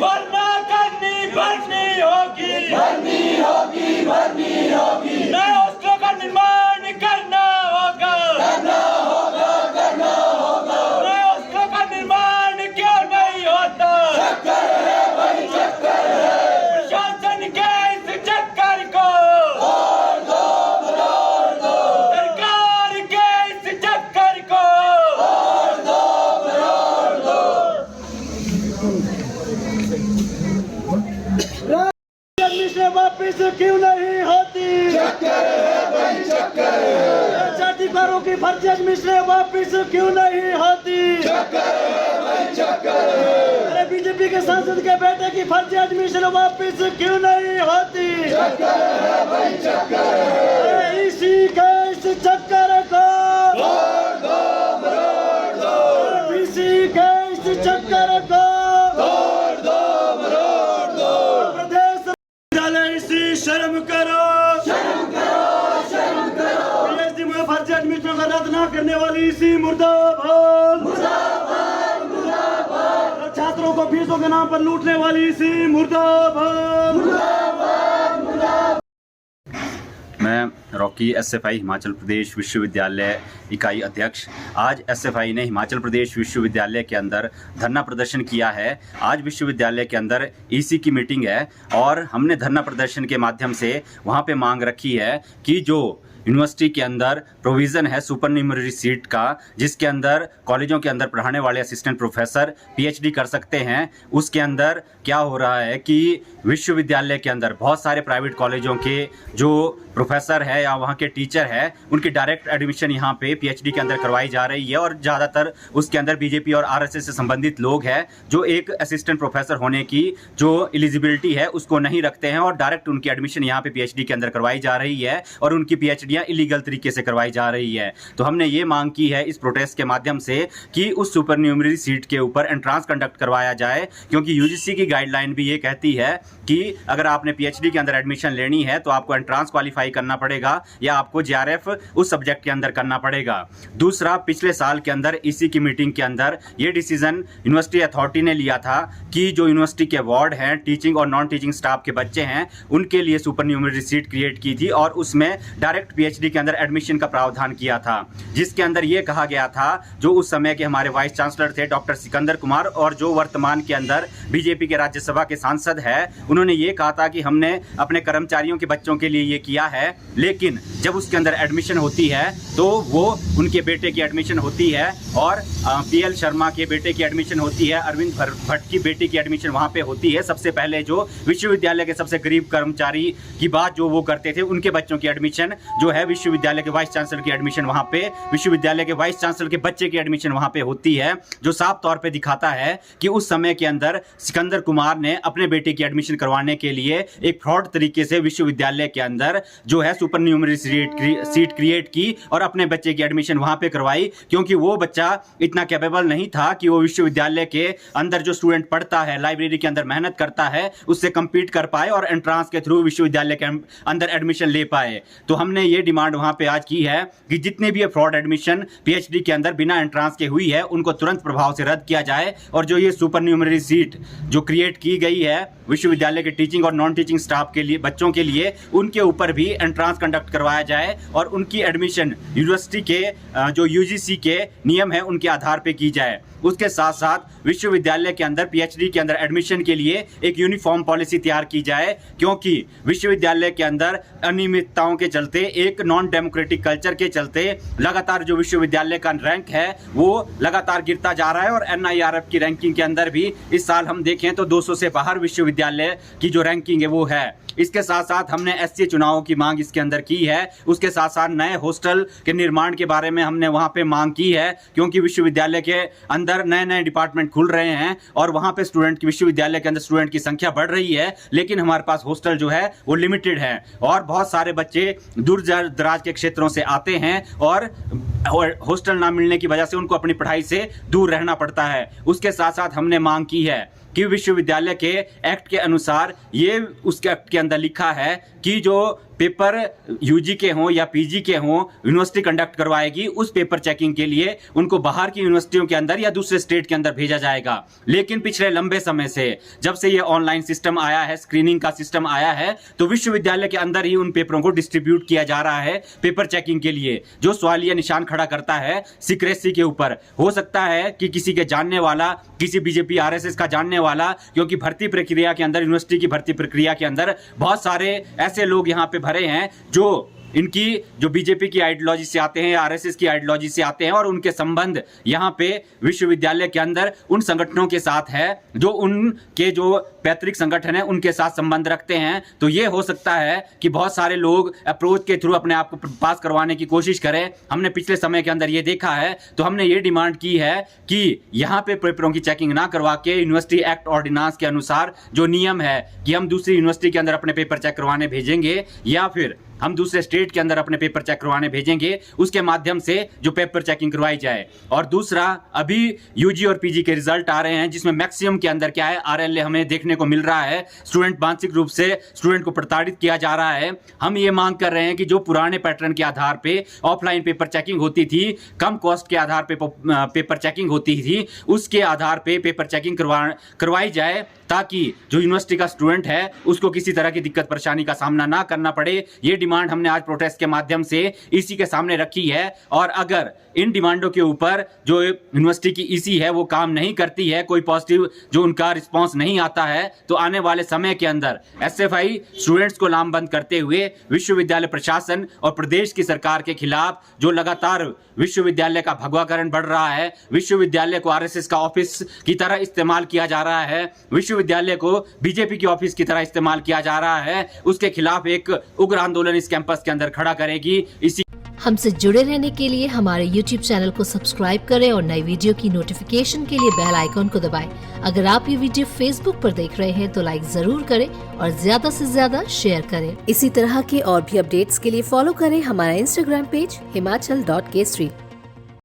वरना करनी भरनी होगी, नए हॉस्टलों का निर्माण करना होगा, नए हॉस्टलों का निर्माण क्यों नहीं होता? प्रशासन के इस चक्कर को, सरकार के इस चक्कर को वापिस क्यों नहीं होती? अधिकारों की फर्जी एडमिशन वापिस क्यों नहीं होती? अरे बीजेपी के सांसद के बेटे की फर्जी एडमिशन वापिस क्यों नहीं होती? अरे इसी के इस चक्कर को, इसी के इस चक्कर को शर्म करो, पीएचडी में फर्जी एडमिशन का रद्द न करने वाली इसी मुर्दाबाद, छात्रों को फीसों के नाम पर लूटने वाली इसी मुर्दाबाद। मैं रॉकी एसएफआई हिमाचल प्रदेश विश्वविद्यालय इकाई अध्यक्ष। आज एसएफआई ने हिमाचल प्रदेश विश्वविद्यालय के अंदर धरना प्रदर्शन किया है। आज विश्वविद्यालय के अंदर ईसी की मीटिंग है और हमने धरना प्रदर्शन के माध्यम से वहाँ पे मांग रखी है कि जो यूनिवर्सिटी के अंदर प्रोविज़न है सुपरन्यूमरी सीट का, जिसके अंदर कॉलेजों के अंदर पढ़ाने वाले असिस्टेंट प्रोफेसर पीएचडी कर सकते हैं, उसके अंदर क्या हो रहा है कि विश्वविद्यालय के अंदर बहुत सारे प्राइवेट कॉलेजों के जो प्रोफेसर है या वहाँ के टीचर है उनकी डायरेक्ट एडमिशन यहाँ पे पीएचडी के अंदर करवाई जा रही है और ज़्यादातर उसके अंदर बीजेपी और आरएसएस से संबंधित लोग हैं जो एक असिस्टेंट प्रोफेसर होने की जो एलिजिबिलिटी है उसको नहीं रखते हैं और डायरेक्ट उनकी एडमिशन यहाँ पे पीएचडी के अंदर करवाई जा रही है और उनकी पीएचडीयाँ इलीगल तरीके से करवाई जा रही है। तो हमने ये मांग की है इस प्रोटेस्ट के माध्यम से कि उस सुपरन्यूमरी सीट के ऊपर एंट्रांस कंडक्ट करवाया जाए, क्योंकि यूजीसी की गाइडलाइन भी ये कहती है कि अगर आपने पीएचडी के अंदर एडमिशन लेनी है तो आपको एंट्रांस क्वालिफाई करना पड़ेगा या आपको जेआरएफ उस सब्जेक्ट के अंदर करना पड़ेगा। दूसरा, पिछले साल के अंदर इसी की मीटिंग के अंदर ये डिसीजन यूनिवर्सिटी अथॉरिटी ने लिया था कि जो यूनिवर्सिटी के वार्ड हैं, टीचिंग और नॉन टीचिंग स्टाफ के बच्चे हैं, उनके लिए सुपरन्यूमरी सीट क्रिएट की थी और उसमें डायरेक्ट पीएचडी के अंदर एडमिशन का प्रावधान किया था, जिसके अंदर ये कहा गया था जो उस समय के हमारे वाइस चांसलर थे डॉक्टर सिकंदर कुमार और जो वर्तमान के अंदर बीजेपी के राज्यसभा के सांसद है, उन्होंने ये कहा था कि हमने अपने कर्मचारियों के बच्चों के लिए ये किया है, लेकिन जब उसके अंदर एडमिशन होती है तो वो उनके बेटे की एडमिशन होती है और पीएल शर्मा के बेटे की एडमिशन होती है, अरविंद भट्ट की बेटी की एडमिशन वहाँ पे होती है। सबसे पहले जो विश्वविद्यालय के सबसे गरीब कर्मचारी की बात जो वो करते थे, उनके बच्चों की एडमिशन जो है विश्वविद्यालय के वाइस चांसलर की एडमिशन वहाँ पे, विश्वविद्यालय के वाइस चांसलर के बच्चे की एडमिशन वहाँ पे होती है, जो साफ तौर पे दिखाता है कि उस समय के अंदर सिकंदर कुमार ने अपने बेटे की एडमिशन करवाने के लिए एक फ्रॉड तरीके से विश्वविद्यालय के अंदर जो है सुपरन्यूमरी सीट क्रिएट की और अपने बच्चे की एडमिशन वहाँ पे करवाई, क्योंकि वो बच्चा इतना कैपेबल नहीं था कि वो विश्वविद्यालय के अंदर जो स्टूडेंट पढ़ता है, लाइब्रेरी के अंदर मेहनत करता है, उससे कम्पीट कर पाए और एंट्रांस के थ्रू विश्वविद्यालय के अंदर एडमिशन ले पाए। तो हमने ये डिमांड वहाँ पे आज की है कि जितने भी फ्रॉड एडमिशन पीएचडी के अंदर बिना एंट्रांस के हुई है उनको तुरंत प्रभाव से रद्द किया जाए और जो ये सुपरन्यूमरी सीट जो क्रिएट की गई है विश्वविद्यालय के टीचिंग और नॉन टीचिंग स्टाफ के लिए, बच्चों के लिए, उनके ऊपर भी एंट्रांस कंडक्ट करवाया जाए और उनकी एडमिशन यूनिवर्सिटी के जो यूजीसी के नियम है उनके आधार पे की जाए। उसके साथ साथ विश्वविद्यालय के अंदर पीएचडी के अंदर एडमिशन के लिए एक यूनिफॉर्म पॉलिसी तैयार की जाए, क्योंकि विश्वविद्यालय के अंदर अनियमितताओं के चलते, एक नॉन डेमोक्रेटिक कल्चर के चलते लगातार जो विश्वविद्यालय का रैंक है वो लगातार गिरता जा रहा है और एनआईआरएफ की रैंकिंग के अंदर भी इस साल हम देखें तो 200 से बाहर विश्वविद्यालय की जो रैंकिंग है वो है। इसके साथ साथ हमने एससी चुनावों की मांग इसके अंदर की है। उसके साथ साथ नए हॉस्टल के निर्माण के बारे में हमने वहाँ पे मांग की है, क्योंकि विश्वविद्यालय के अंदर नए नए डिपार्टमेंट खुल रहे हैं और वहाँ पे स्टूडेंट की, विश्वविद्यालय के अंदर स्टूडेंट की संख्या बढ़ रही है, लेकिन हमारे पास हॉस्टल जो है वो लिमिटेड है और बहुत सारे बच्चे दूर दराज के क्षेत्रों से आते हैं और हॉस्टल ना मिलने की वजह से उनको अपनी पढ़ाई से दूर रहना पड़ता है। उसके साथ साथ हमने मांग की है कि विश्वविद्यालय के एक्ट के अनुसार, ये उसके एक्ट के अंदर लिखा है कि जो पेपर यूजी के हों या पीजी के हों, यूनिवर्सिटी कंडक्ट करवाएगी। उस पेपर चेकिंग के लिए उनको बाहर की यूनिवर्सिटियों के अंदर या दूसरे स्टेट के अंदर भेजा जाएगा। लेकिन पिछले लंबे समय से, जब से ये ऑनलाइन सिस्टम आया है, स्क्रीनिंग का सिस्टम आया है, तो विश्वविद्यालय के अंदर ही उन पेपरों को डिस्ट्रीब्यूट किया जा रहा है पेपर चेकिंग के लिए, जो सवालिया निशान खड़ा करता है सीक्रेसी के ऊपर। हो सकता है कि किसी के जानने वाला, किसी बीजेपी आरएसएस का जानने वाला, क्योंकि भर्ती प्रक्रिया के अंदर, यूनिवर्सिटी की भर्ती प्रक्रिया के अंदर बहुत सारे ऐसे लोग यहां पे भरे हैं जो इनकी जो बीजेपी की आइडियोलॉजी से आते हैं, आरएसएस की आइडियोलॉजी से आते हैं, और उनके संबंध यहां पे विश्वविद्यालय के अंदर उन संगठनों के साथ है जो उनके जो पैतृक संगठन है उनके साथ संबंध रखते हैं। तो ये हो सकता है कि बहुत सारे लोग अप्रोच के थ्रू अपने आप को पास करवाने की कोशिश करें। हमने पिछले समय के अंदर ये देखा है, तो हमने ये डिमांड की है कि यहां पे पेपरों की चेकिंग ना करवा के यूनिवर्सिटी एक्ट ऑर्डिनेंस के अनुसार जो नियम है कि हम दूसरी यूनिवर्सिटी के अंदर अपने पेपर चेक करवाने भेजेंगे या फिर हम दूसरे स्टेट के अंदर अपने पेपर चेक करवाने भेजेंगे, उसके माध्यम से जो पेपर चेकिंग करवाई जाए। और दूसरा, अभी यूजी और पीजी के रिजल्ट आ रहे हैं जिसमें मैक्सिमम के अंदर क्या है, आरएलए हमें देखने को मिल रहा है। स्टूडेंट मानसिक रूप से स्टूडेंट को प्रताड़ित किया जा रहा है। हम ये मांग कर रहे हैं कि जो पुराने पैटर्न के आधार पे ऑफलाइन पेपर चेकिंग होती थी, कम कॉस्ट के आधार पे पेपर चेकिंग होती थी, उसके आधार पे पेपर चेकिंग करवाई जाए, ताकि जो यूनिवर्सिटी का स्टूडेंट है उसको किसी तरह की दिक्कत परेशानी का सामना ना करना पड़े। ये डिमांड हमने आज प्रोटेस्ट के माध्यम से ईसी के सामने रखी है। और अगर इन डिमांडों के ऊपर जो यूनिवर्सिटी की ईसी है वो काम नहीं करती है, कोई पॉजिटिव जो उनका रिस्पांस नहीं आता है, तो आने वाले समय के अंदर एसएफआई स्टूडेंट्स को लामबंद करते हुए विश्वविद्यालय प्रशासन और प्रदेश की सरकार के खिलाफ, जो लगातार विश्वविद्यालय का भगवाकरण बढ़ रहा है, विश्वविद्यालय को आरएसएस का ऑफिस की तरह इस्तेमाल किया जा रहा है, विश्वविद्यालय को बीजेपी की ऑफिस की तरह इस्तेमाल किया जा रहा है, उसके खिलाफ एक उग्र आंदोलन इस कैंपस के अंदर खड़ा करेगी। इसी हमसे जुड़े रहने के लिए हमारे YouTube चैनल को सब्सक्राइब करें और नई वीडियो की नोटिफिकेशन के लिए बेल आइकॉन को दबाएं। अगर आप ये वीडियो Facebook पर देख रहे हैं तो लाइक जरूर करें और ज्यादा से ज्यादा शेयर करें। इसी तरह के और भी अपडेट्स के लिए फॉलो करें हमारा Instagram पेज himachal.kesri।